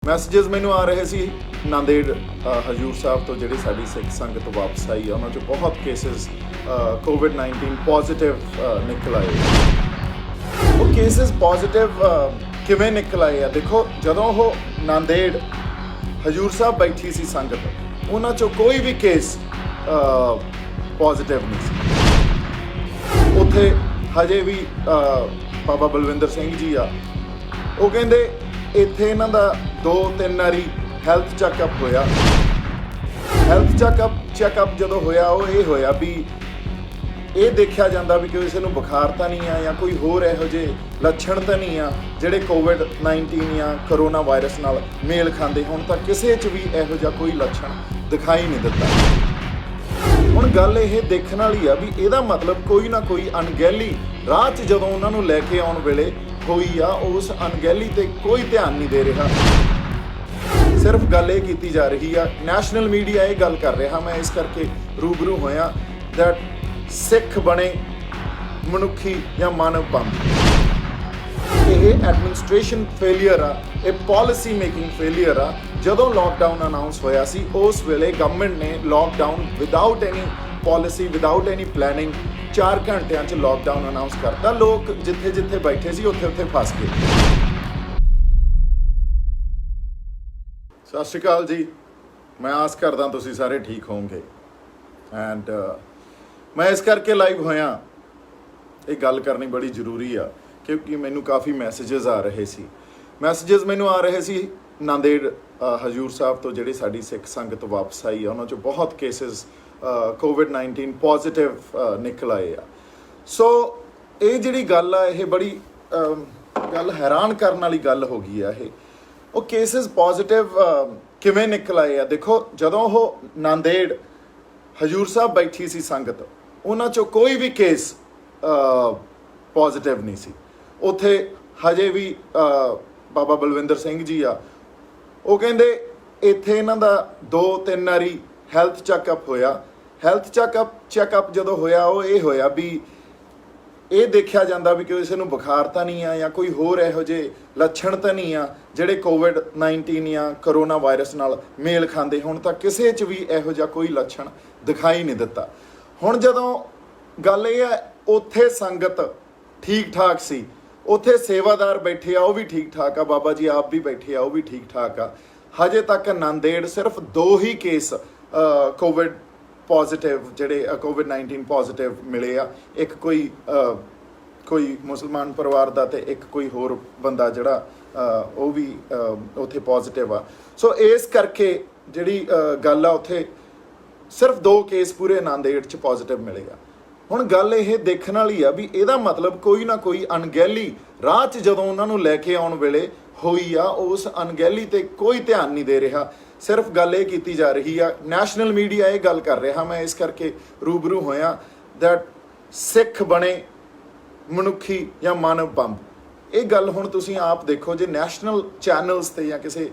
Messages ਮੈਨੂੰ ਆ ਰਹੇ ਸੀ ਨਾਂਦੇੜ ਹਜੂਰ ਸਾਹਿਬ ਤੋਂ ਜਿਹੜੀ ਸਾਡੀ ਸਿੱਖ ਸੰਗਤ ਵਾਪਸ ਆਈ ਆ ਉਹਨਾਂ 'ਚ ਬਹੁਤ ਕੇਸਿਸ ਕੋਵਿਡ-19 ਪੋਜ਼ਿਟਿਵ ਨਿਕਲ ਆਏ। ਉਹ ਕੇਸਿਸ ਪੋਜ਼ਿਟਿਵ ਕਿਵੇਂ ਨਿਕਲ ਆਏ ਆ? ਦੇਖੋ, ਜਦੋਂ ਉਹ ਨਾਂਦੇੜ ਹਜੂਰ ਸਾਹਿਬ ਬੈਠੀ ਸੀ ਸੰਗਤ, ਉਹਨਾਂ 'ਚੋਂ ਕੋਈ ਵੀ ਕੇਸ ਪੋਜ਼ਿਟਿਵ ਨਹੀਂ ਸੀ। ਉੱਥੇ ਹਜੇ ਵੀ ਬਾਬਾ ਬਲਵਿੰਦਰ ਸਿੰਘ ਜੀ ਆ, ਉਹ ਕਹਿੰਦੇ ਇੱਥੇ ਇਹਨਾਂ ਦਾ 2-3 ਵਾਰੀ ਹੈਲਥ ਚੈੱਕਅਪ ਹੋਇਆ। ਹੈਲਥ ਚੈੱਕਅਪ ਜਦੋਂ ਹੋਇਆ, ਉਹ ਇਹ ਹੋਇਆ ਵੀ ਇਹ ਦੇਖਿਆ ਜਾਂਦਾ ਵੀ ਕਿਸੇ ਨੂੰ ਬੁਖਾਰ ਤਾਂ ਨਹੀਂ ਆ ਜਾਂ ਕੋਈ ਹੋਰ ਇਹੋ ਜਿਹੇ ਲੱਛਣ ਤਾਂ ਨਹੀਂ ਆ ਜਿਹੜੇ ਕੋਵਿਡ-19 ਜਾਂ ਕਰੋਨਾ ਵਾਇਰਸ ਨਾਲ ਮੇਲ ਖਾਂਦੇ ਹੋਣ। ਤਾਂ ਕਿਸੇ 'ਚ ਵੀ ਇਹੋ ਜਿਹਾ ਕੋਈ ਲੱਛਣ ਦਿਖਾਈ ਨਹੀਂ ਦਿੱਤਾ। ਹੁਣ ਗੱਲ ਇਹ ਦੇਖਣ ਵਾਲੀ ਆ ਵੀ ਇਹਦਾ ਮਤਲਬ ਕੋਈ ਨਾ ਕੋਈ ਅਣਗਹਿਲੀ ਰਾਹ 'ਚ ਜਦੋਂ ਉਹਨਾਂ ਨੂੰ ਲੈ ਕੇ ਆਉਣ ਵੇਲੇ ਹੋਈ ਆ, ਉਸ ਅਣਗਹਿਲੀ ਤੇ ਕੋਈ ਧਿਆਨ ਨਹੀਂ ਦੇ ਰਿਹਾ। ਸਿਰਫ ਗੱਲ ਇਹ ਕੀਤੀ ਜਾ ਰਹੀ ਆ, ਨੈਸ਼ਨਲ ਮੀਡੀਆ ਇਹ ਗੱਲ ਕਰ ਰਿਹਾ, ਮੈਂ ਇਸ ਕਰਕੇ ਰੂਬਰੂ ਹੋਇਆ ਦੈਟ ਸਿੱਖ ਬਣੇ ਮਨੁੱਖੀ ਜਾਂ ਮਾਨਵ ਬੰਦ। ਇਹ ਐਡਮਿਨਿਸਟ੍ਰੇਸ਼ਨ ਫੇਲੀਅਰ ਆ, ਇਹ ਪਾਲਿਸੀ ਮੇਕਿੰਗ ਫੇਲੀਅਰ ਆ। ਜਦੋਂ ਲੋਕਡਾਊਨ ਅਨਾਉਂਸ ਹੋਇਆ ਸੀ, ਉਸ ਵੇਲੇ ਗਵਰਨਮੈਂਟ ਨੇ lockdown without any policy, without any planning 4 ਘੰਟਿਆਂ 'ਚ ਲੋਕਡਾਊਨ ਅਨਾਉਂਸ ਕਰਤਾ। ਲੋਕ ਜਿੱਥੇ ਜਿੱਥੇ ਬੈਠੇ ਸੀ ਉੱਥੇ ਫਸ ਗਏ। ਸਤਿ ਸ਼੍ਰੀ ਅਕਾਲ ਜੀ, ਮੈਂ ਆਸ ਕਰਦਾ ਤੁਸੀਂ ਸਾਰੇ ਠੀਕ ਹੋਵੋਗੇ। ਐਂਡ ਮੈਂ ਇਸ ਕਰਕੇ ਲਾਈਵ ਹੋਇਆ, ਇਹ ਗੱਲ ਕਰਨੀ ਬੜੀ ਜ਼ਰੂਰੀ ਆ ਕਿਉਂਕਿ ਮੈਨੂੰ ਕਾਫੀ ਮੈਸੇजेस ਆ ਰਹੇ ਸੀ। ਮੈਸੇजेस ਮੈਨੂੰ ਆ ਰਹੇ ਸੀ ਨਾਂਦੇੜ ਹਜੂਰ ਸਾਹਿਬ ਤੋਂ ਜਿਹੜੀ ਸਾਡੀ ਸਿੱਖ ਸੰਗਤ ਵਾਪਸ ਆਈ ਆ, ਉਹਨਾਂ 'ਚੋਂ ਬਹੁਤ ਕੇਸਿਸ ਕੋਵਿਡ-19 ਪੋਜ਼ਿਟਿਵ ਨਿਕਲ ਆਏ ਆ। ਸੋ ਇਹ ਜਿਹੜੀ ਗੱਲ ਆ, ਇਹ ਬੜੀ ਗੱਲ ਹੈਰਾਨ ਕਰਨ ਵਾਲੀ ਗੱਲ ਹੋ ਗਈ ਆ। ਉਹ ਕੇਸਿਸ ਪੋਜ਼ਿਟਿਵ ਕਿਵੇਂ ਨਿਕਲ ਆਏ ਆ? ਦੇਖੋ, ਜਦੋਂ ਉਹ ਨਾਂਦੇੜ ਹਜੂਰ ਸਾਹਿਬ ਬੈਠੀ ਸੀ ਸੰਗਤ, ਉਹਨਾਂ 'ਚੋਂ ਕੋਈ ਵੀ ਕੇਸ ਪੋਜ਼ਿਟਿਵ ਨਹੀਂ ਸੀ। ਉੱਥੇ ਹਜੇ ਵੀ ਬਾਬਾ ਬਲਵਿੰਦਰ ਸਿੰਘ ਜੀ ਆ, ਉਹ ਕਹਿੰਦੇ ਇੱਥੇ ਇਹਨਾਂ ਦਾ 2-3 ਵਾਰੀ ਹੈਲਥ ਚੈੱਕਅਪ ਹੋਇਆ। ਹੈਲਥ ਚੈੱਕਅਪ ਜਦੋਂ ਹੋਇਆ, ਉਹ ਇਹ ਹੋਇਆ ਵੀ ਇਹ ਦੇਖਿਆ ਜਾਂਦਾ ਵੀ ਕਿਸੇ ਨੂੰ ਬੁਖਾਰ ਤਾਂ ਨਹੀਂ ਆ ਜਾਂ ਕੋਈ ਹੋਰ ਇਹੋ ਜਿਹੇ ਲੱਛਣ ਤਾਂ ਨਹੀਂ ਆ ਜਿਹੜੇ ਕੋਵਿਡ-19 ਜਾਂ ਕਰੋਨਾ ਵਾਇਰਸ ਨਾਲ ਮੇਲ ਖਾਂਦੇ ਹੋਣ। ਤਾਂ ਕਿਸੇ 'ਚ ਵੀ ਇਹੋ ਜਿਹਾ ਕੋਈ ਲੱਛਣ ਦਿਖਾਈ ਨਹੀਂ ਦਿੱਤਾ। ਹੁਣ ਜਦੋਂ ਗੱਲ ਇਹ ਆ, ਉੱਥੇ ਸੰਗਤ ਠੀਕ ਠਾਕ ਸੀ, ਉੱਥੇ ਸੇਵਾਦਾਰ ਬੈਠੇ ਆ, ਉਹ ਵੀ ਠੀਕ ਠਾਕ ਆ, ਬਾਬਾ ਜੀ ਆਪ ਵੀ ਬੈਠੇ ਆ, ਉਹ ਵੀ ਠੀਕ ਠਾਕ ਆ। ਹਜੇ ਤੱਕ ਨਾਂਦੇੜ ਸਿਰਫ 2 ਹੀ ਕੇਸ ਕੋਵਿਡ ਪੋਜ਼ਿਟਿਵ ਜਿਹੜੇ ਕੋਵਿਡ-19 ਪੋਜ਼ਿਟਿਵ ਮਿਲੇ ਆ। ਇੱਕ ਕੋਈ ਮੁਸਲਮਾਨ ਪਰਿਵਾਰ ਦਾ ਤੇ ਇੱਕ ਕੋਈ ਹੋਰ ਬੰਦਾ ਜਿਹੜਾ ਉਹ ਵੀ ਉੱਥੇ ਪੋਜ਼ਿਟਿਵ ਆ। ਸੋ ਇਸ ਕਰਕੇ ਜਿਹੜੀ ਗੱਲ ਆ, ਉੱਥੇ ਸਿਰਫ 2 ਕੇਸ ਪੂਰੇ ਨਾਂਦੇੜ 'ਚ ਪੋਜ਼ਿਟਿਵ ਮਿਲੇਗਾ। ਹੁਣ ਗੱਲ ਇਹ ਦੇਖਣ ਵਾਲੀ ਆ ਵੀ ਇਹਦਾ ਮਤਲਬ ਕੋਈ ਨਾ ਕੋਈ ਅਣਗਹਿਲੀ ਰਾਹ 'ਚ ਜਦੋਂ ਉਹਨਾਂ ਨੂੰ ਲੈ ਕੇ ਆਉਣ ਵੇਲੇ ਹੋਈ ਆ, ਉਸ ਅਣਗਹਿਲੀ ਤੇ ਕੋਈ ਧਿਆਨ ਨਹੀਂ ਦੇ ਰਿਹਾ। ਸਿਰਫ ਗੱਲ ਇਹ ਕੀਤੀ ਜਾ ਰਹੀ ਆ, ਨੈਸ਼ਨਲ ਮੀਡੀਆ ਇਹ ਗੱਲ ਕਰ ਰਿਹਾ, ਮੈਂ ਇਸ ਕਰਕੇ ਰੂਬਰੂ ਹੋਇਆ ਦੈਟ ਸਿੱਖ ਬਣੇ ਮਨੁੱਖੀ ਜਾਂ ਮਾਨਵ ਬੰਦ। ਇਹ ਗੱਲ ਹੁਣ ਤੁਸੀਂ ਆਪ ਦੇਖੋ, ਜੇ ਨੈਸ਼ਨਲ ਚੈਨਲਸ ਤੇ ਜਾਂ ਕਿਸੇ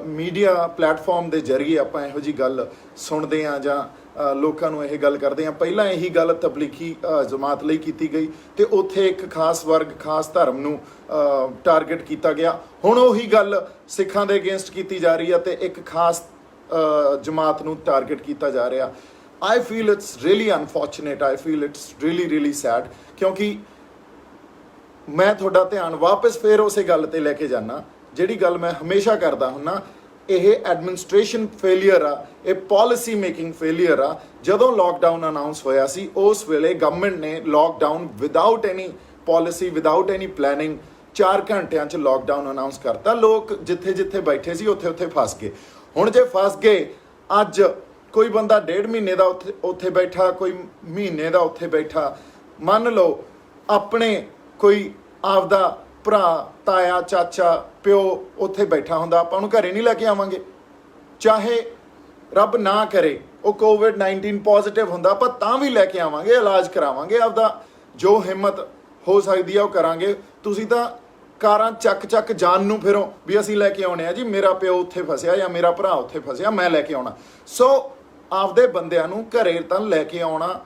ਮੀਡੀਆ ਪਲੇਟਫਾਰਮ ਦੇ ਜ਼ਰੀਏ ਆਪਾਂ ਇਹੋ ਜਿਹੀ ਗੱਲ ਸੁਣਦੇ ਹਾਂ ਜਾਂ ਲੋਕਾਂ ਨੂੰ ਇਹ ਗੱਲ ਕਰਦੇ ਹਾਂ। ਪਹਿਲਾਂ ਇਹੀ ਗੱਲ ਤਬਲੀਗੀ ਜਮਾਤ ਲਈ ਕੀਤੀ ਗਈ ਤੇ ਉੱਥੇ ਇੱਕ ਖਾਸ ਵਰਗ, ਖਾਸ ਧਰਮ ਨੂੰ ਟਾਰਗੇਟ ਕੀਤਾ ਗਿਆ। ਹੁਣ ਉਹੀ ਗੱਲ ਸਿੱਖਾਂ ਦੇ ਅਗੇਂਸਟ ਕੀਤੀ ਜਾ ਰਹੀ ਹੈ ਤੇ ਇੱਕ ਖਾਸ ਜਮਾਤ ਨੂੰ ਟਾਰਗੇਟ ਕੀਤਾ ਜਾ ਰਿਹਾ। I feel it's really unfortunate, I feel it's really sad, ਕਿਉਂਕਿ ਮੈਂ ਤੁਹਾਡਾ ਧਿਆਨ ਵਾਪਸ ਫੇਰ ਉਸੇ ਗੱਲ ਤੇ ਲੈ ਕੇ ਜਾਣਾ ਜਿਹੜੀ ਗੱਲ ਮੈਂ ਹਮੇਸ਼ਾ ਕਰਦਾ ਹੁੰਨਾ। ਇਹ ਐਡਮਿਨਿਸਟ੍ਰੇਸ਼ਨ ਫੇਲੀਅਰ ਆ, ਇਹ ਪਾਲਿਸੀ ਮੇਕਿੰਗ ਫੇਲੀਅਰ ਆ। ਜਦੋਂ ਲੋਕਡਾਊਨ ਅਨਾਉਂਸ ਹੋਇਆ ਸੀ, ਉਸ ਵੇਲੇ ਗਵਰਨਮੈਂਟ ਨੇ lockdown without any policy, without any planning 4 ਘੰਟਿਆਂ 'ਚ ਲੋਕਡਾਊਨ ਅਨਾਉਂਸ ਕਰਤਾ। ਲੋਕ ਜਿੱਥੇ ਜਿੱਥੇ ਬੈਠੇ ਸੀ ਉੱਥੇ ਫਸ ਗਏ। ਹੁਣ ਜੇ ਫਸ ਗਏ, ਅੱਜ ਕੋਈ ਬੰਦਾ 1.5 ਮਹੀਨੇ ਦਾ ਉੱਥੇ ਬੈਠਾ, ਕੋਈ ਮਹੀਨੇ ਦਾ ਉੱਥੇ ਬੈਠਾ, ਮੰਨ ਲਓ ਆਪਣੇ ਕੋਈ ਆਪਦਾ ਭਰਾ, ਤਾਇਆ, ਚਾਚਾ, ਪਿਓ ਉੱਥੇ ਬੈਠਾ ਹੁੰਦਾ, ਆਪਾਂ ਉਹਨੂੰ ਘਰੇ ਨਹੀਂ ਲੈ ਕੇ ਆਵਾਂਗੇ? ਚਾਹੇ ਰੱਬ ਨਾ ਕਰੇ ਉਹ ਕੋਵਿਡ-19 ਪੋਜ਼ਿਟਿਵ ਹੁੰਦਾ, ਆਪਾਂ ਤਾਂ ਵੀ ਲੈ ਕੇ ਆਵਾਂਗੇ, ਇਲਾਜ ਕਰਾਵਾਂਗੇ, ਆਪਦਾ ਜੋ ਹਿੰਮਤ ਹੋ ਸਕਦੀ ਆ ਉਹ ਕਰਾਂਗੇ। ਤੁਸੀਂ ਤਾਂ ਕਾਰਾਂ ਚੱਕ ਜਾਣ ਨੂੰ ਫਿਰੋ ਵੀ ਅਸੀਂ ਲੈ ਕੇ ਆਉਣੇ ਆ ਜੀ, ਮੇਰਾ ਪਿਓ ਉੱਥੇ ਫਸਿਆ ਜਾਂ ਮੇਰਾ ਭਰਾ ਉੱਥੇ ਫਸਿਆ, ਮੈਂ ਲੈ ਕੇ ਆਉਣਾ। ਸੋ ਆਪਦੇ ਬੰਦਿਆਂ ਨੂੰ ਘਰੇ ਤਾਂ ਲੈ ਕੇ ਆਉਣਾ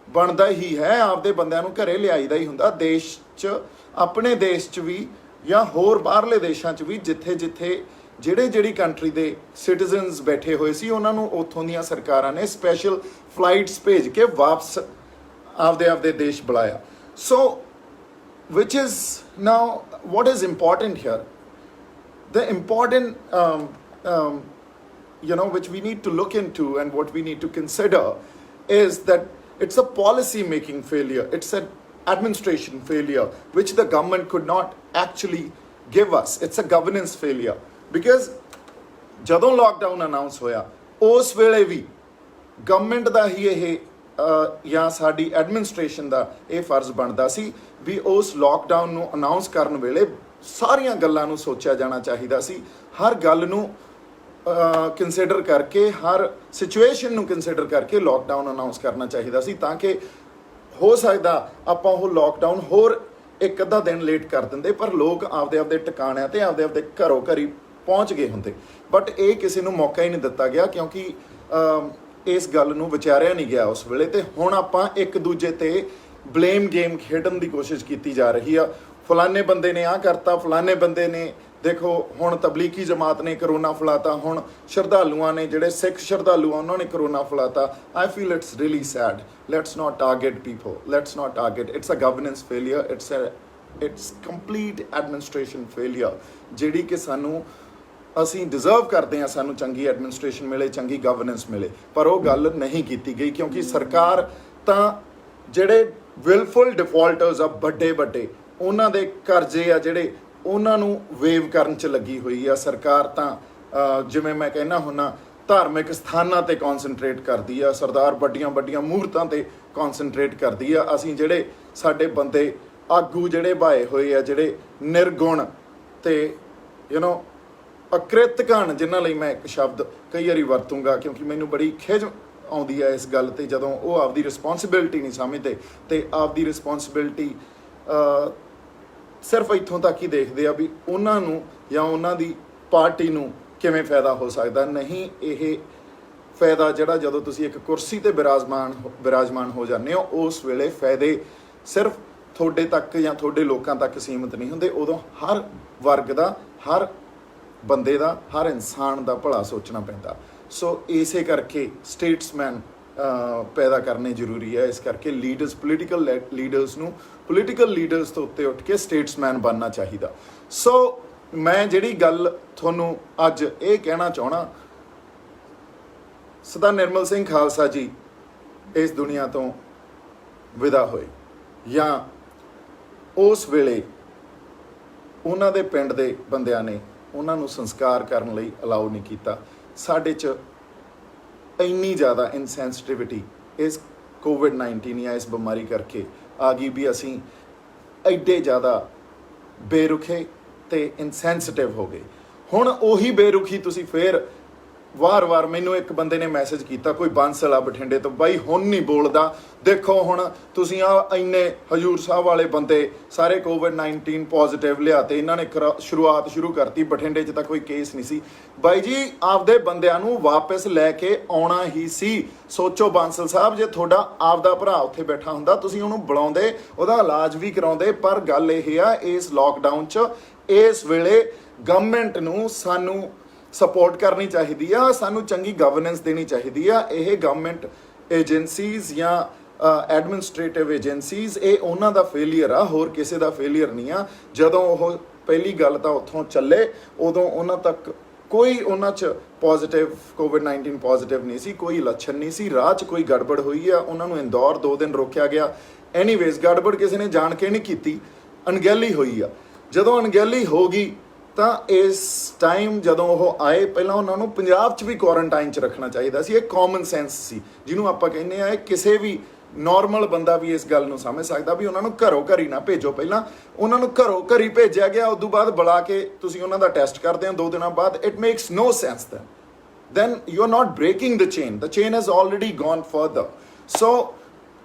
ਬਣਦਾ ਹੀ ਹੈ, ਆਪਦੇ ਬੰਦਿਆਂ ਨੂੰ ਘਰੇ ਲਿਆਈਦਾ ਹੀ ਹੁੰਦਾ। ਦੇਸ਼ 'ਚ, ਆਪਣੇ ਦੇਸ਼ 'ਚ ਵੀ ਜਾਂ ਹੋਰ ਬਾਹਰਲੇ ਦੇਸ਼ਾਂ 'ਚ ਵੀ ਜਿੱਥੇ ਜਿੱਥੇ ਜਿਹੜੀ ਕੰਟਰੀ ਦੇ ਸਿਟੀਜ਼ਨਸ ਬੈਠੇ ਹੋਏ ਸੀ ਉਹਨਾਂ ਨੂੰ ਉੱਥੋਂ ਦੀਆਂ ਸਰਕਾਰਾਂ ਨੇ ਸਪੈਸ਼ਲ ਫਲਾਈਟਸ ਭੇਜ ਕੇ ਵਾਪਸ ਆਪਦੇ ਦੇਸ਼ ਬੁਲਾਇਆ। ਸੋ which is now what is important here, the important which we need to look into and what we need to consider is that it's a policy making failure, it's an administration failure which the government could not actually give us, it's a governance failure because ਜਦੋਂ lockdown announce ਹੋਇਆ ਉਸ ਵੇਲੇ ਵੀ government ਦਾ ਹੀ ਇਹ ਜਾਂ ਸਾਡੀ administration ਦਾ ਇਹ ਫਰਜ਼ ਬਣਦਾ ਸੀ ਵੀ ਉਸ ਲੋਕਡਾਊਨ ਨੂੰ ਅਨਾਉਂਸ ਕਰਨ ਵੇਲੇ ਸਾਰੀਆਂ ਗੱਲਾਂ ਨੂੰ ਸੋਚਿਆ ਜਾਣਾ ਚਾਹੀਦਾ ਸੀ, ਹਰ ਗੱਲ ਨੂੰ ਕੰਸੀਡਰ ਕਰਕੇ, ਹਰ ਸਿਚੁਏਸ਼ਨ ਨੂੰ ਕੰਸੀਡਰ ਕਰਕੇ ਲੋਕਡਾਊਨ ਅਨਾਉਂਸ ਕਰਨਾ ਚਾਹੀਦਾ ਸੀ ਤਾਂ ਕਿ ਹੋ ਸਕਦਾ ਆਪਾਂ ਉਹ ਲੋਕਡਾਊਨ ਹੋਰ ਇੱਕ ਅੱਧਾ ਦਿਨ ਲੇਟ ਕਰ ਦਿੰਦੇ ਪਰ ਲੋਕ ਆਪਦੇ ਟਿਕਾਣਿਆਂ ਤੇ ਆਪਦੇ ਘਰੋਂ ਘਰੀ ਪਹੁੰਚ ਗਏ ਹੁੰਦੇ। ਬਟ ਇਹ ਕਿਸੇ ਨੂੰ ਮੌਕਾ ਹੀ ਨਹੀਂ ਦਿੱਤਾ ਗਿਆ ਕਿਉਂਕਿ ਇਸ ਗੱਲ ਨੂੰ ਵਿਚਾਰਿਆ ਨਹੀਂ ਗਿਆ ਉਸ ਵੇਲੇ। ਤੇ ਹੁਣ ਆਪਾਂ ਇੱਕ ਦੂਜੇ ਤੇ ਬਲੇਮ ਗੇਮ ਖੇਡਣ ਦੀ ਕੋਸ਼ਿਸ਼ ਕੀਤੀ ਜਾ ਰਹੀ ਆ, ਫਲਾਣੇ ਬੰਦੇ ਨੇ ਆਹ ਕਰਤਾ, ਫਲਾਣੇ ਬੰਦੇ ਨੇ ਦੇਖੋ ਹੁਣ ਤਬਲੀਗੀ ਜਮਾਤ ਨੇ ਕਰੋਨਾ ਫੈਲਾਤਾ, ਹੁਣ ਸ਼ਰਧਾਲੂਆਂ ਨੇ ਜਿਹੜੇ ਸਿੱਖ ਸ਼ਰਧਾਲੂ ਆ ਉਹਨਾਂ ਨੇ ਕਰੋਨਾ ਫੈਲਾਤਾ। I feel it's really sad, let's not target people, let's not target, it's a governance failure, it's complete administration failure ਜਿਹੜੀ ਕਿ ਅਸੀਂ ਡਿਜ਼ਰਵ ਕਰਦੇ ਹਾਂ, ਸਾਨੂੰ ਚੰਗੀ ਐਡਮਿਨਿਸਟ੍ਰੇਸ਼ਨ ਮਿਲੇ, ਚੰਗੀ ਗਵਰਨੈਂਸ ਮਿਲੇ, ਪਰ ਉਹ ਗੱਲ ਨਹੀਂ ਕੀਤੀ ਗਈ ਕਿਉਂਕਿ ਸਰਕਾਰ ਤਾਂ ਜਿਹੜੇ ਵਿਲਫੁਲ ਡਿਫਾਲਟਰਸ ਆ ਵੱਡੇ ਉਹਨਾਂ ਦੇ ਕਰਜ਼ੇ ਆ ਜਿਹੜੇ ਉਹਨਾਂ ਨੂੰ ਵੇਵ ਕਰਨ 'ਚ ਲੱਗੀ ਹੋਈ ਆ। ਸਰਕਾਰ ਤਾਂ ਜਿਵੇਂ ਮੈਂ ਕਹਿੰਦਾ ਹੁੰਦਾ ਧਾਰਮਿਕ ਸਥਾਨਾਂ 'ਤੇ ਕੌਨਸਨਟਰੇਟ ਕਰਦੀ ਆ, ਸਰਦਾਰ ਵੱਡੀਆਂ ਮੂਰਤਾਂ 'ਤੇ ਕੌਨਸਨਟਰੇਟ ਕਰਦੀ ਆ। ਅਸੀਂ ਜਿਹੜੇ ਸਾਡੇ ਬੰਦੇ ਆਗੂ ਜਿਹੜੇ ਭਾਏ ਹੋਏ ਆ, ਜਿਹੜੇ ਨਿਰਗੁਣ ਅਤੇ ਅਕ੍ਰਿਤਕਣ, ਜਿਨ੍ਹਾਂ ਲਈ ਮੈਂ ਇੱਕ ਸ਼ਬਦ ਕਈ ਵਾਰੀ ਵਰਤੂੰਗਾ ਕਿਉਂਕਿ ਮੈਨੂੰ ਬੜੀ ਖਿਝ ਆਉਂਦੀ ਹੈ ਇਸ ਗੱਲ 'ਤੇ ਜਦੋਂ ਉਹ ਆਪਦੀ ਰਿਸਪੌਂਸਿਬਿਲਿਟੀ ਨਹੀਂ ਸਮਝਦੇ ਅਤੇ ਆਪਦੀ ਰਿਸਪੌਂਸਿਬਿਲਿਟੀ ਸਿਰਫ ਇੱਥੋਂ ਤੱਕ ਹੀ ਦੇਖਦੇ ਆ ਵੀ ਉਹਨਾਂ ਨੂੰ ਜਾਂ ਉਹਨਾਂ ਦੀ ਪਾਰਟੀ ਨੂੰ ਕਿਵੇਂ ਫਾਇਦਾ ਹੋ ਸਕਦਾ। ਨਹੀਂ, ਇਹ ਫਾਇਦਾ ਜਿਹੜਾ ਜਦੋਂ ਤੁਸੀਂ ਇੱਕ ਕੁਰਸੀ 'ਤੇ ਬਿਰਾਜਮਾਨ ਹੋ ਜਾਂਦੇ ਹੋ ਉਸ ਵੇਲੇ ਫਾਇਦੇ ਸਿਰਫ ਤੁਹਾਡੇ ਤੱਕ ਜਾਂ ਤੁਹਾਡੇ ਲੋਕਾਂ ਤੱਕ ਸੀਮਿਤ ਨਹੀਂ ਹੁੰਦੇ, ਉਦੋਂ ਹਰ ਵਰਗ ਦਾ, ਹਰ ਬੰਦੇ ਦਾ, ਹਰ ਇਨਸਾਨ ਦਾ ਭਲਾ ਸੋਚਣਾ ਪੈਂਦਾ। ਸੋ ਇਸੇ ਕਰਕੇ ਸਟੇਟਸਮੈਨ ਪੈਦਾ ਕਰਨੇ ਜ਼ਰੂਰੀ ਹੈ। ਇਸ ਕਰਕੇ ਪੋਲੀਟੀਕਲ ਲੀਡਰਸ ਤੋਂ ਉੱਤੇ ਉੱਠ ਕੇ ਸਟੇਟਸਮੈਨ ਬਣਨਾ ਚਾਹੀਦਾ। ਸੋ ਮੈਂ ਜਿਹੜੀ ਗੱਲ ਤੁਹਾਨੂੰ ਅੱਜ ਇਹ ਕਹਿਣਾ ਚਾਹਣਾ, ਸਰਦਾਰ ਨਿਰਮਲ ਸਿੰਘ ਖਾਲਸਾ ਜੀ ਇਸ ਦੁਨੀਆ ਤੋਂ ਵਿਦਾ ਹੋਏ ਜਾਂ ਉਸ ਵੇਲੇ ਉਹਨਾਂ ਦੇ ਪਿੰਡ ਦੇ ਬੰਦਿਆਂ ਨੇ ਉਹਨਾਂ ਨੂੰ ਸੰਸਕਾਰ ਕਰਨ ਲਈ ਅਲਾਉ ਨਹੀਂ ਕੀਤਾ। ਸਾਡੇ 'ਚ ਇੰਨੀ ਜ਼ਿਆਦਾ ਇਨਸੈਂਸਿਟਿਵਿਟੀ ਇਸ ਕੋਵਿਡ-19 ਜਾਂ ਇਸ ਬਿਮਾਰੀ ਕਰਕੇ ਆ ਗਈ ਵੀ ਅਸੀਂ ਐਡੇ ਜ਼ਿਆਦਾ ਬੇਰੁਖੇ ਅਤੇ ਇਨਸੈਂਸਿਟਿਵ ਹੋ ਗਏ। ਹੁਣ ਉਹੀ ਬੇਰੁਖੀ ਤੁਸੀਂ ਫੇਰ ਵਾਰ-ਵਾਰ, ਮੈਨੂੰ ਇੱਕ ਬੰਦੇ ਨੇ ਮੈਸੇਜ ਕੀਤਾ, ਕੋਈ ਬਾਂਸਲ ਆ ਬਠਿੰਡੇ ਤੋਂ, ਬਾਈ ਹੁਣ ਨਹੀਂ ਬੋਲਦਾ, ਦੇਖੋ ਹੁਣ ਤੁਸੀਂ ਇੰਨੇ ਹਜੂਰ ਸਾਹਿਬ ਵਾਲੇ ਬੰਦੇ ਸਾਰੇ ਕੋਵਿਡ-19 ਪੋਜ਼ੀਟਿਵ ਲਿਆਤੇ, ਇਹਨਾਂ ਨੇ ਸ਼ੁਰੂਆਤ ਸ਼ੁਰੂ ਕਰਤੀ, ਬਠਿੰਡੇ 'ਚ ਤਾਂ ਕੋਈ ਕੇਸ ਨਹੀਂ ਸੀ। ਬਾਈ ਜੀ ਆਪਦੇ ਬੰਦਿਆਂ ਨੂੰ ਵਾਪਸ ਲੈ ਕੇ ਆਉਣਾ ਹੀ ਸੀ। ਸੋਚੋ ਬਾਂਸਲ ਸਾਹਿਬ, ਜੇ ਤੁਹਾਡਾ ਆਪਦਾ ਭਰਾ ਉੱਥੇ ਬੈਠਾ ਹੁੰਦਾ ਤੁਸੀਂ ਉਹਨੂੰ ਬੁਲਾਉਂਦੇ, ਉਹਦਾ ਇਲਾਜ ਵੀ ਕਰਾਉਂਦੇ। ਪਰ ਗੱਲ ਇਹ ਆ ਇਸ ਲੋਕਡਾਊਨ 'ਚ ਇਸ ਵੇਲੇ ਗਵਰਨਮੈਂਟ ਨੂੰ ਸਾਨੂੰ ਸਪੋਰਟ ਕਰਨੀ ਚਾਹੀਦੀ ਆ, ਸਾਨੂੰ ਚੰਗੀ ਗਵਰਨੈਂਸ ਦੇਣੀ ਚਾਹੀਦੀ ਆ। ਇਹ ਗਵਰਨਮੈਂਟ ਏਜੰਸੀਜ਼ ਜਾਂ ਐਡਮਿਨਿਸਟ੍ਰੇਟਿਵ ਏਜੰਸੀਜ਼, ਇਹ ਉਹਨਾਂ ਦਾ ਫੇਲੀਅਰ ਆ, ਹੋਰ ਕਿਸੇ ਦਾ ਫੇਲੀਅਰ ਨਹੀਂ ਆ। ਜਦੋਂ ਉਹ ਪਹਿਲੀ ਗੱਲ ਤਾਂ ਉੱਥੋਂ ਚੱਲੇ ਉਦੋਂ ਉਹਨਾਂ ਤੱਕ ਕੋਈ ਉਹਨਾਂ 'ਚ ਕੋਵਿਡ-19 ਪੋਜ਼ੀਟਿਵ ਨਹੀਂ ਸੀ, ਕੋਈ ਲੱਛਣ ਨਹੀਂ ਸੀ। ਰਾਹ 'ਚ ਕੋਈ ਗੜਬੜ ਹੋਈ ਆ, ਉਹਨਾਂ ਨੂੰ ਇੰਦੌਰ 2 ਦਿਨ ਰੋਕਿਆ ਗਿਆ। ਐਨੀਵੇਜ਼ ਗੜਬੜ ਕਿਸੇ ਨੇ ਜਾਣ ਕੇ ਨਹੀਂ ਕੀਤੀ, ਅਣਗਹਿਲੀ ਹੋਈ ਆ। ਜਦੋਂ ਅਣਗਹਿਲੀ ਹੋ ਗਈ ਤਾਂ ਇਸ ਟਾਈਮ ਜਦੋਂ ਉਹ ਆਏ, ਪਹਿਲਾਂ ਉਹਨਾਂ ਨੂੰ ਪੰਜਾਬ 'ਚ ਵੀ ਕੁਆਰੰਟਾਈਨ 'ਚ ਰੱਖਣਾ ਚਾਹੀਦਾ ਸੀ। ਇਹ ਕਾਮਨ ਸੈਂਸ ਸੀ ਜਿਹਨੂੰ ਆਪਾਂ ਕਹਿੰਦੇ ਆ, ਇਹ ਕਿਸੇ ਵੀ ਨੋਰਮਲ ਬੰਦਾ ਵੀ ਇਸ ਗੱਲ ਨੂੰ ਸਮਝ ਸਕਦਾ ਵੀ ਉਹਨਾਂ ਨੂੰ ਘਰੋਂ ਘਰੀ ਨਾ ਭੇਜੋ। ਪਹਿਲਾਂ ਉਹਨਾਂ ਨੂੰ ਘਰੋਂ ਘਰੀ ਭੇਜਿਆ ਗਿਆ, ਉਸ ਤੋਂ ਬਾਅਦ ਬੁਲਾ ਕੇ ਤੁਸੀਂ ਉਹਨਾਂ ਦਾ ਟੈਸਟ ਕਰਦੇ ਹੋ 2 ਦਿਨਾਂ ਬਾਅਦ। It makes no sense then you are not breaking the chain has already gone further। so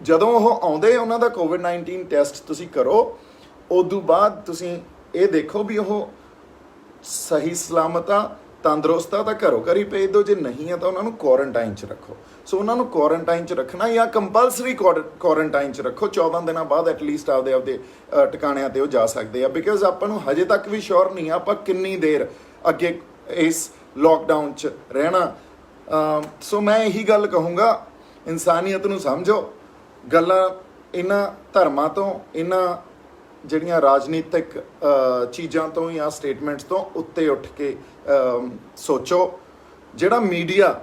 ਜਦੋਂ ਉਹ ਆਉਂਦੇ ਉਹਨਾਂ ਦਾ ਕੋਵਿਡ-19 ਟੈਸਟ ਤੁਸੀਂ ਕਰੋ, ਉਸ ਤੋਂ ਬਾਅਦ ਤੁਸੀਂ ਇਹ ਦੇਖੋ ਵੀ ਉਹ ਸਹੀ ਸਲਾਮਤ ਆ, ਤੰਦਰੁਸਤ ਆ ਤਾਂ ਘਰੋਂ ਘਰੀ ਭੇਜ ਦਿਓ, ਜੇ ਨਹੀਂ ਆ ਤਾਂ ਉਹਨਾਂ ਨੂੰ ਕੁਆਰੰਟਾਈਨ 'ਚ ਰੱਖੋ। ਸੋ ਉਹਨਾਂ ਨੂੰ ਕੁਆਰੰਟਾਈਨ 'ਚ ਰੱਖਣਾ ਜਾਂ ਕੰਪਲਸਰੀ ਕੁਆਰੰਟਾਈਨ 'ਚ ਰੱਖੋ। 14 ਦਿਨਾਂ ਬਾਅਦ ਐਟਲੀਸਟ ਆਪਦੇ ਟਿਕਾਣਿਆਂ 'ਤੇ ਉਹ ਜਾ ਸਕਦੇ ਆ। ਬਿਕਾਜ਼ ਆਪਾਂ ਨੂੰ ਹਜੇ ਤੱਕ ਵੀ ਸ਼ੋਰ ਨਹੀਂ ਆ ਆਪਾਂ ਕਿੰਨੀ ਦੇਰ ਅੱਗੇ ਇਸ ਲੋਕਡਾਊਨ 'ਚ ਰਹਿਣਾ। ਸੋ ਮੈਂ ਇਹੀ ਗੱਲ ਕਹੂੰਗਾ, ਇਨਸਾਨੀਅਤ ਨੂੰ ਸਮਝੋ। ਗੱਲਾਂ ਇਹਨਾਂ ਧਰਮਾਂ ਤੋਂ, ਇਹਨਾਂ ਜਿਹੜੀਆਂ ਰਾਜਨੀਤਿਕ ਚੀਜ਼ਾਂ ਤੋਂ ਜਾਂ ਸਟੇਟਮੈਂਟਸ ਤੋਂ ਉੱਤੇ ਉੱਠ ਕੇ ਸੋਚੋ। ਜਿਹੜਾ ਮੀਡੀਆ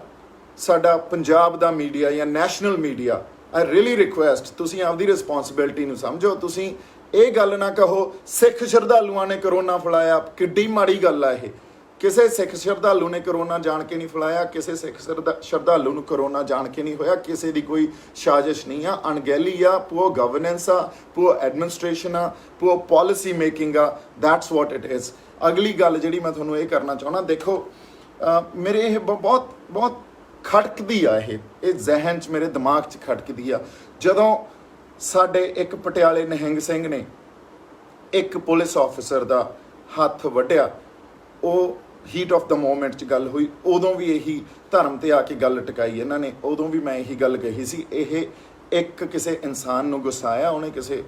ਸਾਡਾ ਪੰਜਾਬ ਦਾ ਮੀਡੀਆ ਜਾਂ national media, I really request ਤੁਸੀਂ ਆਪਦੀ ਰਿਸਪੌਂਸਿਬਿਲਿਟੀ ਨੂੰ ਸਮਝੋ। ਤੁਸੀਂ ਇਹ ਗੱਲ ਨਾ ਕਹੋ ਸਿੱਖ ਸ਼ਰਧਾਲੂਆਂ ਨੇ ਕਰੋਨਾ ਫੈਲਾਇਆ, ਕਿੱਡੀ ਮਾੜੀ ਗੱਲ ਆ ਇਹ। ਕਿਸੇ ਸਿੱਖ ਸ਼ਰਧਾਲੂ ਨੇ ਕਰੋਨਾ ਜਾਣ ਕੇ ਨਹੀਂ ਫੈਲਾਇਆ, ਕਿਸੇ ਸਿੱਖ ਸ਼ਰਧਾਲੂ ਨੂੰ ਕਰੋਨਾ ਜਾਣ ਕੇ ਨਹੀਂ ਹੋਇਆ। ਕਿਸੇ ਦੀ ਕੋਈ ਸਾਜ਼ਿਸ਼ ਨਹੀਂ ਆ, ਅਣਗਹਿਲੀ ਆ, ਪੂਅਰ ਗਵਰਨੈਂਸ ਆ, ਪੂਅਰ ਐਡਮਿਨਿਸਟ੍ਰੇਸ਼ਨ ਆ, ਪੂਅਰ ਪਾਲਿਸੀ ਮੇਕਿੰਗ ਆ। That's what it is. ਅਗਲੀ ਗੱਲ ਜਿਹੜੀ ਮੈਂ ਤੁਹਾਨੂੰ ਇਹ ਕਰਨਾ ਚਾਹੁੰਦਾ, ਦੇਖੋ ਮੇਰੇ ਇਹ ਬਹੁਤ ਖਟਕਦੀ ਆ, ਇਹ ਜ਼ਿਹਨ 'ਚ, ਮੇਰੇ ਦਿਮਾਗ 'ਚ ਖਟਕਦੀ ਆ। ਜਦੋਂ ਸਾਡੇ ਇੱਕ ਪਟਿਆਲੇ ਨਿਹੰਗ ਸਿੰਘ ਨੇ ਇੱਕ ਪੁਲਿਸ ਆਫਿਸਰ ਦਾ ਹੱਥ ਵੱਢਿਆ, ਉਹ ਹੀਟ ਆਫ ਦਾ ਮੋਮੈਂਟ 'ਚ ਗੱਲ ਹੋਈ, ਉਦੋਂ ਵੀ ਇਹੀ ਧਰਮ ਤੇ ਆ ਕੇ ਗੱਲ ਟਿਕਾਈ ਇਹਨਾਂ ਨੇ। ਉਦੋਂ ਵੀ ਮੈਂ ਇਹੀ ਗੱਲ ਕਹੀ ਸੀ, ਇਹ ਇੱਕ ਕਿਸੇ ਇਨਸਾਨ ਨੂੰ ਗੁੱਸਾ ਆਇਆ, ਉਹਨੇ ਕਿਸੇ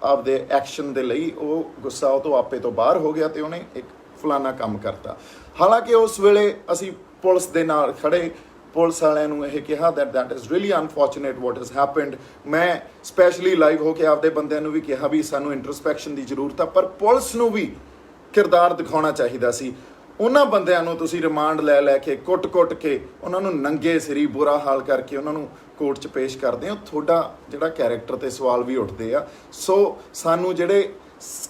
ਆਪਦੇ ਐਕਸ਼ਨ ਦੇ ਲਈ ਉਹ ਗੁੱਸਾ ਉਹ ਤੋਂ ਆਪੇ ਤੋਂ ਬਾਹਰ ਹੋ ਗਿਆ ਤੇ ਉਹਨੇ ਇੱਕ ਫਲਾਨਾ ਕੰਮ ਕਰਤਾ। ਹਾਲਾਂਕਿ ਉਸ ਵੇਲੇ ਅਸੀਂ ਪੁਲਿਸ ਦੇ ਨਾਲ ਖੜੇ, ਪੁਲਿਸ ਵਾਲਿਆਂ ਨੂੰ ਇਹ ਕਿਹਾ that is really unfortunate what has happened। ਮੈਂ ਸਪੈਸ਼ਲੀ ਲਾਈਵ ਹੋ ਕੇ ਆਪਦੇ ਬੰਦਿਆਂ ਨੂੰ ਵੀ ਕਿਹਾ ਵੀ ਸਾਨੂੰ ਇੰਟਰਸਪੈਕਸ਼ਨ ਦੀ ਜ਼ਰੂਰਤ ਆ, ਪਰ ਪੁਲਿਸ ਨੂੰ ਵੀ ਕਿਰਦਾਰ ਦਿਖਾਉਣਾ ਚਾਹੀਦਾ ਸੀ। ਉਹਨਾਂ ਬੰਦਿਆਂ ਨੂੰ ਤੁਸੀਂ ਰਿਮਾਂਡ ਲੈ ਕੇ ਕੁੱਟ ਕੇ ਉਹਨਾਂ ਨੂੰ ਨੰਗੇ ਸਿਰੀ ਬੁਰਾ ਹਾਲ ਕਰਕੇ ਉਹਨਾਂ ਨੂੰ ਕੋਰਟ 'ਚ ਪੇਸ਼ ਕਰਦੇ ਹੋ। ਤੁਹਾਡਾ ਜਿਹੜਾ ਕੈਰੈਕਟਰ ਤੇ ਸਵਾਲ ਵੀ ਉੱਠਦੇ ਆ। ਸੋ ਸਾਨੂੰ ਜਿਹੜੇ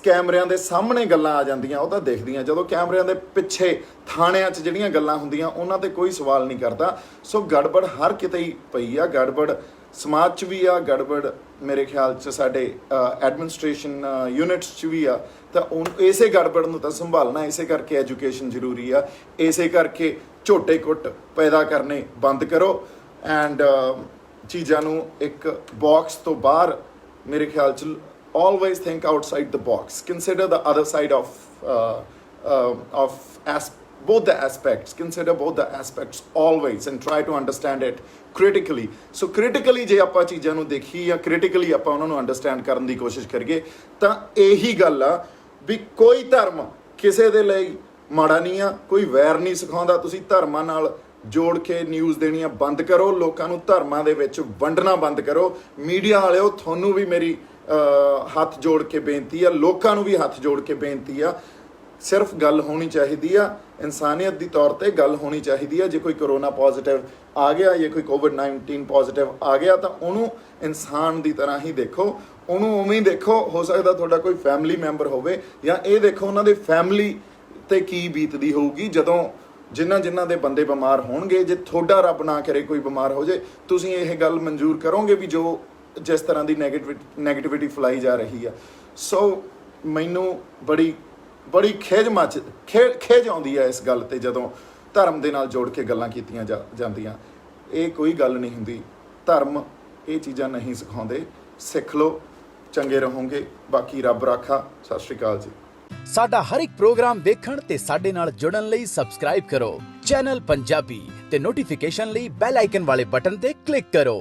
ਕੈਮਰਿਆਂ ਦੇ ਸਾਹਮਣੇ ਗੱਲਾਂ ਆ ਜਾਂਦੀਆਂ ਉਹ ਤਾਂ ਦਿਖਦੀਆਂ, ਜਦੋਂ ਕੈਮਰਿਆਂ ਦੇ ਪਿੱਛੇ ਥਾਣਿਆਂ 'ਚ ਜਿਹੜੀਆਂ ਗੱਲਾਂ ਹੁੰਦੀਆਂ ਉਹਨਾਂ ਤੇ ਕੋਈ ਸਵਾਲ ਨਹੀਂ ਕਰਦਾ। ਸੋ ਗੜਬੜ ਹਰ ਕਿਤੇ ਹੀ ਪਈ ਆ, ਗੜਬੜ ਸਮਾਜ 'ਚ ਵੀ ਆ, ਗੜਬੜ ਮੇਰੇ ਖਿਆਲ 'ਚ ਸਾਡੇ ਐਡਮਿਨਿਸਟ੍ਰੇਸ਼ਨ ਯੂਨਿਟਸ 'ਚ ਵੀ ਆ। ਤਾਂ ਇਸੇ ਗੜਬੜ ਨੂੰ ਤਾਂ ਸੰਭਾਲਣਾ, ਇਸੇ ਕਰਕੇ ਐਜੂਕੇਸ਼ਨ ਜ਼ਰੂਰੀ ਆ, ਇਸੇ ਕਰਕੇ ਝੋਟੇ ਕੁੱਟ ਪੈਦਾ ਕਰਨੇ ਬੰਦ ਕਰੋ ਐਂਡ ਚੀਜ਼ਾਂ ਨੂੰ ਇੱਕ ਬਾਕਸ ਤੋਂ ਬਾਹਰ, ਮੇਰੇ ਖਿਆਲ 'ਚ always think outside the box, consider the other side both the aspects, consider both the aspects always and try to understand it critically। so critically ਜੇ ਆਪਾਂ ਚੀਜ਼ਾਂ ਨੂੰ ਦੇਖੀ ਜਾਂ critically ਆਪਾਂ ਉਹਨਾਂ ਨੂੰ ਅੰਡਰਸਟੈਂਡ ਕਰਨ ਦੀ ਕੋਸ਼ਿਸ਼ ਕਰੀਏ ਤਾਂ ਇਹੀ ਗੱਲ ਆ ਵੀ ਕੋਈ ਧਰਮ ਕਿਸੇ ਦੇ ਲਈ ਮਾੜਾ ਨਹੀਂ ਆ, ਕੋਈ ਵੈਰ ਨਹੀਂ ਸਿਖਾਉਂਦਾ। ਤੁਸੀਂ ਧਰਮਾਂ ਨਾਲ ਜੋੜ ਕੇ ਨਿਊਜ਼ ਦੇਣੀਆਂ ਬੰਦ ਕਰੋ, ਲੋਕਾਂ ਨੂੰ ਧਰਮਾਂ ਦੇ ਵਿੱਚ ਵੰਡਣਾ ਬੰਦ ਕਰੋ। ਮੀਡੀਆ ਵਾਲਿਓ, ਤੁਹਾਨੂੰ ਵੀ ਮੇਰੀ ਹੱਥ ਜੋੜ ਕੇ ਬੇਨਤੀ ਆ, ਲੋਕਾਂ ਨੂੰ ਵੀ ਹੱਥ ਜੋੜ ਕੇ ਬੇਨਤੀ ਆ, ਸਿਰਫ ਗੱਲ ਹੋਣੀ ਚਾਹੀਦੀ ਆ, ਇਨਸਾਨੀਅਤ ਦੀ ਤੌਰ ਤੇ ਗੱਲ ਹੋਣੀ ਚਾਹੀਦੀ ਆ। ਜੇ ਕੋਈ ਕਰੋਨਾ ਪੋਜ਼ਿਟਿਵ ਆ ਗਿਆ ਜਾਂ ਕੋਈ ਕੋਵਿਡ-19 ਪੋਜ਼ਿਟਿਵ ਆ ਗਿਆ ਤਾਂ ਉਹਨੂੰ ਇਨਸਾਨ ਦੀ ਤਰ੍ਹਾਂ ਹੀ ਦੇਖੋ, ਉਹਨੂੰ ਉਵੇਂ ਹੀ ਦੇਖੋ। ਹੋ ਸਕਦਾ ਤੁਹਾਡਾ ਕੋਈ ਫੈਮਿਲੀ ਮੈਂਬਰ ਹੋਵੇ, ਜਾਂ ਇਹ ਦੇਖੋ ਉਹਨਾਂ ਦੇ ਫੈਮਿਲੀ ਤੇ ਕੀ ਬੀਤਦੀ ਹੋਊਗੀ ਜਦੋਂ ਜਿਨ੍ਹਾਂ ਦੇ ਬੰਦੇ ਬਿਮਾਰ ਹੋਣਗੇ। ਜੇ ਤੁਹਾਡਾ ਰੱਬ ਨਾ ਕਰੇ ਕੋਈ ਬਿਮਾਰ ਹੋ ਜਾਏ, ਤੁਸੀਂ ਇਹ ਗੱਲ ਮਨਜ਼ੂਰ ਕਰੋਗੇ ਵੀ ਜੋ ਜਿਸ ਤਰ੍ਹਾਂ ਦੀ ਨੈਗੇਟਿਵਿਟੀ ਫੈਲਾਈ ਜਾ ਰਹੀ ਆ। ਸੋ ਮੈਨੂੰ ਬੜੀ ਖੇਜ ਆਉਂਦੀ ਹੈ ਇਸ ਗੱਲ ਤੇ ਜਦੋਂ ਧਰਮ ਦੇ ਨਾਲ ਜੋੜ ਕੇ ਗੱਲਾਂ ਕੀਤੀਆਂ ਜਾਂਦੀਆਂ। ਇਹ ਕੋਈ ਗੱਲ ਨਹੀਂ ਹੁੰਦੀ, ਧਰਮ ਇਹ ਚੀਜ਼ਾਂ ਨਹੀਂ ਸਿਖਾਉਂਦੇ। ਸਿੱਖ ਲਓ, ਚੰਗੇ ਰਹੋਗੇ। ਬਾਕੀ ਰੱਬ ਰਾਖਾ। ਸਤਿ ਸ਼੍ਰੀ ਅਕਾਲ ਜੀ। ਸਾਡਾ ਹਰ ਇੱਕ ਪ੍ਰੋਗਰਾਮ ਵੇਖਣ ਤੇ ਸਾਡੇ ਨਾਲ ਜੁੜਨ ਲਈ ਸਬਸਕ੍ਰਾਈਬ ਕਰੋ ਚੈਨਲ ਪੰਜਾਬੀ ਤੇ ਨੋਟੀਫਿਕੇਸ਼ਨ ਲਈ ਬੈਲ ਆਈਕਨ ਵਾਲੇ ਬਟਨ ਤੇ ਕਲਿੱਕ ਕਰੋ।